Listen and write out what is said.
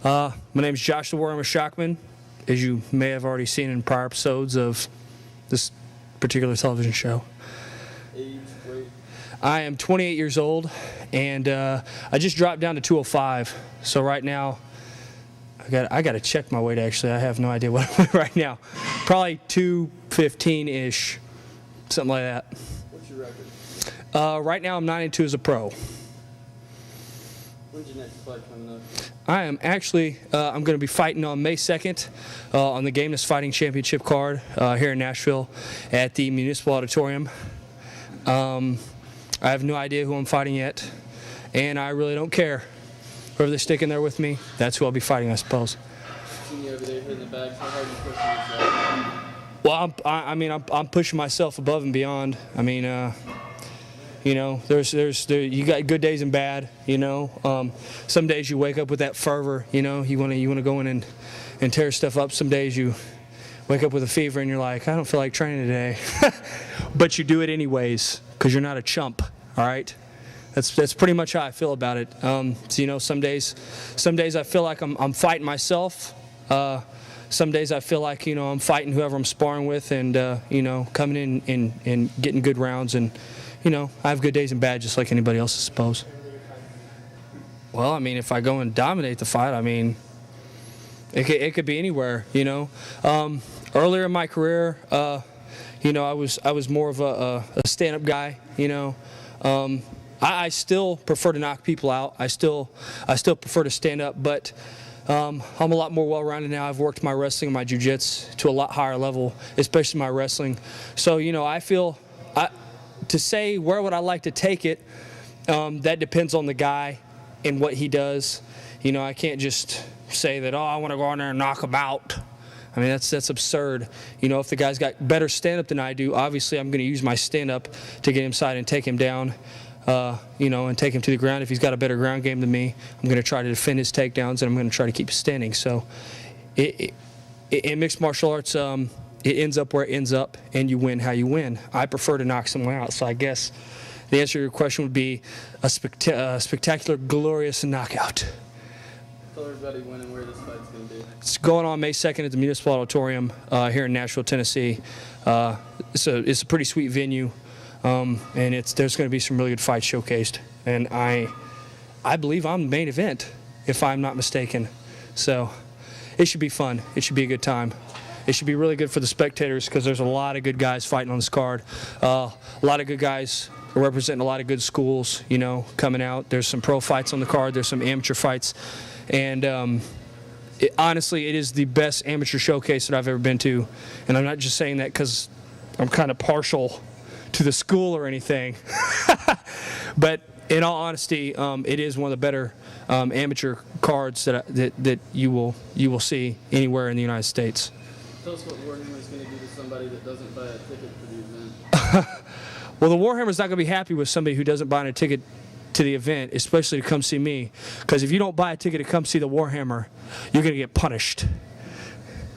My name is Josh the Warhammer Shockman, as you may have already seen in prior episodes of this particular television show. Age, weight? I am 28 years old, and I just dropped down to 205. So right now, I got to check my weight. Actually, I have no idea what I'm weighing right now. Probably 215-ish, something like that. What's your record? Right now, I'm 9-2 as a pro. When's your next fight coming up? I am actually, I'm going to be fighting on May 2nd on the Gameness Fighting Championship card here in Nashville at the Municipal Auditorium. I have no idea who I'm fighting yet, and I really don't care. Whoever they're sticking there with me, that's who I'll be fighting, I suppose. Seen you over there hitting the bags. How hard are you pushing yourself? Well, I'm pushing myself above and beyond. I mean, you know, you got good days and bad. You know, some days you wake up with that fervor. You know, you want to go in and tear stuff up. Some days you wake up with a fever and you're like, I don't feel like training today, but you do it anyways because you're not a chump. All right. That's pretty much how I feel about it. So, you know, some days I feel like I'm fighting myself. Some days I feel like, you know, I'm fighting whoever I'm sparring with, and you know, coming in and getting good rounds. And you know, I have good days and bad, just like anybody else, I suppose. Well, I mean, if I go and dominate the fight, I mean, it could be anywhere. You know, earlier in my career, you know, I was more of a stand-up guy. You know. I still prefer to knock people out. I still prefer to stand up, but I'm a lot more well-rounded now. I've worked my wrestling and my jiu-jitsu to a lot higher level, especially my wrestling. So, you know, I feel, to say where would I like to take it, that depends on the guy and what he does. You know, I can't just say that, oh, I want to go in there and knock him out. I mean, that's absurd. You know, if the guy's got better stand-up than I do, obviously I'm going to use my stand-up to get inside and take him down. You know, and take him to the ground. If he's got a better ground game than me, I'm going to try to defend his takedowns, and I'm going to try to keep standing. So in mixed martial arts, it ends up where it ends up, and you win how you win. I prefer to knock someone out. So I guess the answer to your question would be a spectacular, glorious knockout. Tell everybody when and where this fight's going to be. It's going on May 2nd at the Municipal Auditorium here in Nashville, Tennessee. It's a pretty sweet venue. And there's going to be some really good fights showcased, and I believe I'm the main event, if I'm not mistaken. So it should be fun. It should be a good time. It should be really good for the spectators because there's a lot of good guys fighting on this card. A lot of good guys representing a lot of good schools, you know, coming out. There's some pro fights on the card. There's some amateur fights, and honestly, it is the best amateur showcase that I've ever been to. And I'm not just saying that because I'm kind of partial to the school or anything, but in all honesty, it is one of the better amateur cards that you will see anywhere in the United States. Tell us what Warhammer is going to do to somebody that doesn't buy a ticket for the event. Well, the Warhammer's not going to be happy with somebody who doesn't buy a ticket to the event, especially to come see me, because if you don't buy a ticket to come see the Warhammer, you're going to get punished.